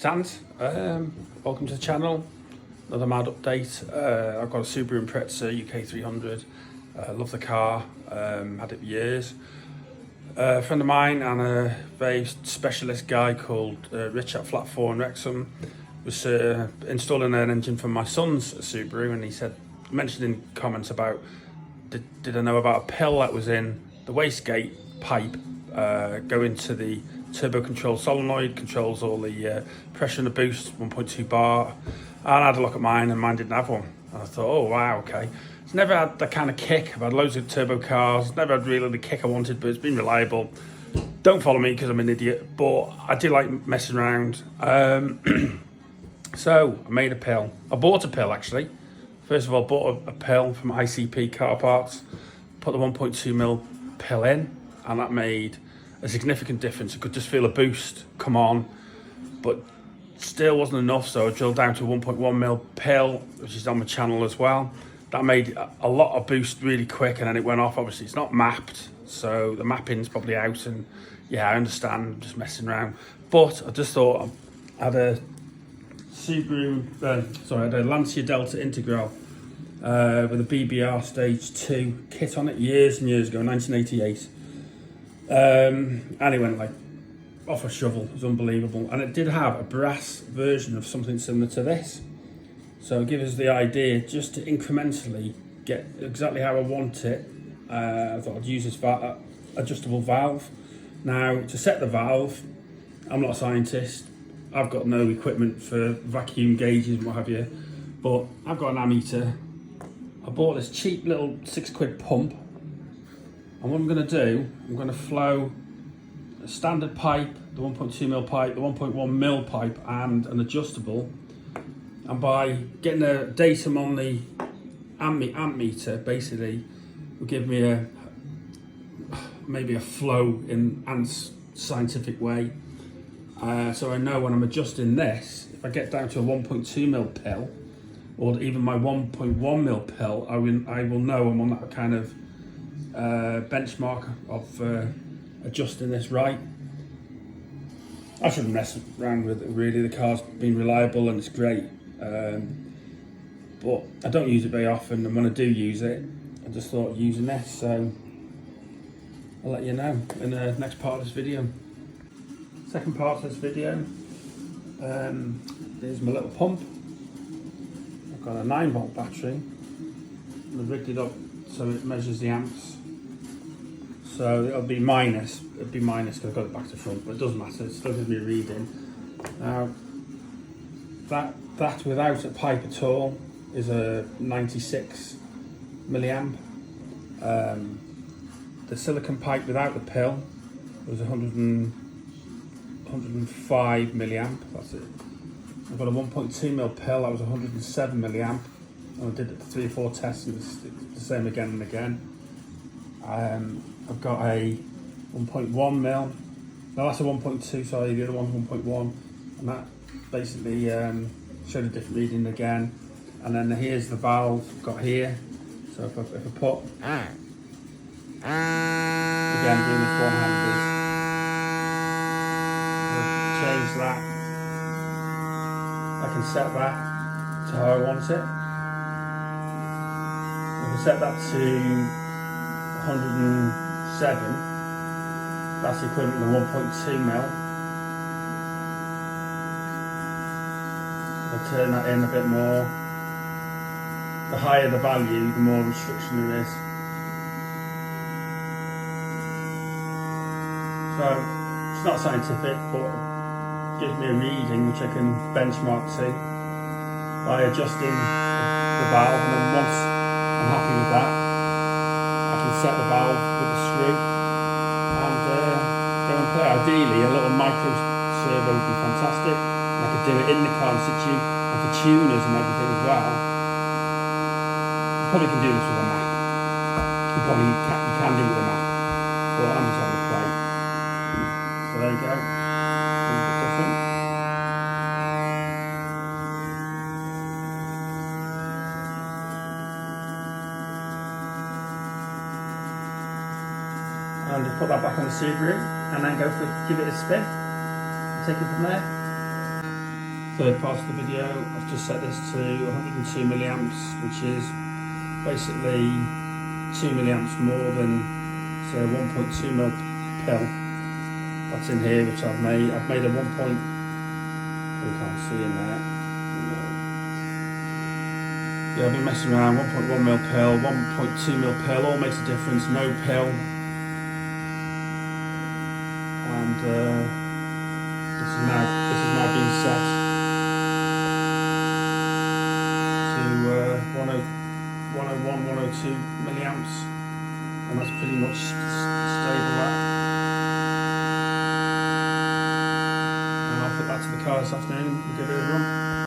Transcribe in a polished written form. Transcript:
Tant, welcome to the channel. Another mad update. I've got a Subaru Impreza UK300. Love the car, had it for years. A friend of mine and a very specialist guy called Rich at Fflat 4 in Wrexham was installing an engine for my son's Subaru, and he mentioned in comments about did I know about a pill that was in the wastegate pipe going to the turbo control solenoid, controls all the pressure and the boost, 1.2 bar. And I had a look at mine, and mine didn't have one. And I thought, oh wow, okay. It's never had the kind of kick. I've had loads of turbo cars, never had really the kick I wanted, but it's been reliable. Don't follow me because I'm an idiot, but I do like messing around. So I made a pill. I bought a pill actually. First of all, bought a pill from ICP Car Parts, put the 1.2mm pill in, and that made a significant difference. I could just feel a boost come on, but still wasn't enough, so I drilled down to a 1.1mm pill, which is on my channel as well. That made a lot of boost really quick, and then it went off. Obviously it's not mapped, so the mapping's probably out, and yeah, I understand, I'm just messing around. But I just thought I had a I had a Lancia Delta Integrale with a BBR Stage 2 kit on it years and years ago, 1988. And it went like off a shovel. It was unbelievable, and it did have a brass version of something similar to this, so it gives us the idea just to incrementally get exactly how I want it. I thought I'd use this adjustable valve. Now, to set the valve, I'm not a scientist, I've got no equipment for vacuum gauges and what have you, but I've got an ammeter. I bought this cheap little £6 pump, and what I'm going to do, I'm going to flow a standard pipe, the 1.2mm pipe, the 1.1mm pipe, and an adjustable. And by getting a datum on the amp meter, basically will give me maybe a flow in Ant's scientific way. So I know when I'm adjusting this, if I get down to a 1.2mm pill, or even my 1.1mm pill, I will know I'm on that kind of benchmark of adjusting this right. I shouldn't mess around with it really. The car's been reliable and it's great, but I don't use it very often, and when I do use it, I just thought using this, so I'll let you know in the next part of this video. Second part of this video, here's my little pump. I've got a 9-volt battery, and I've rigged it up so it measures the amps. So it'll be minus because I've got it back to front, but it doesn't matter, it still gives me a reading. Now, that without a pipe at all is a 96 milliamp. The silicon pipe without the pill was 105 milliamp, that's it. I've got a 1.2mm pill, that was 107 milliamp, and I did it 3 or 4 tests, and it's the same again and again. I've got a 1.1mm, no, that's a 1.2, sorry, the other one's 1.1, and that basically showed a different reading again. And then here's the valve I've got here, so if I put, again doing this one-handed, change that, I can set that to how I want it. I can set that to 107, that's equivalent to 1.2mm. I'll turn that in a bit more. The higher the value, the more restriction there is. So it's not scientific, but it gives me a reading which I can benchmark to by adjusting the valve, and then once I'm happy with that, I can set the valve with the screw and go and play. Ideally, a little micro servo would be fantastic, and I could do it in the car in situ, and for tuners and everything as well. You probably can do this with a map. You can do it with a map, but I'm just having a play. So there you go. A bit different. And just put that back on the Subaru, and then give it a spin, and take it from there. third part of the video, I've just set this to 102 milliamps, which is basically 2 milliamps more than, say, a 1.2 mil pill that's in here, which I've made. I've made a 1. We can't see in there. No. Yeah, I've been messing around. 1.1 mil pill, 1.2 mil pill, all makes a difference. No pill, and this is now being set to 101, 102 milliamps, and that's pretty much stable. And I'll put that to the car this afternoon and give it a run.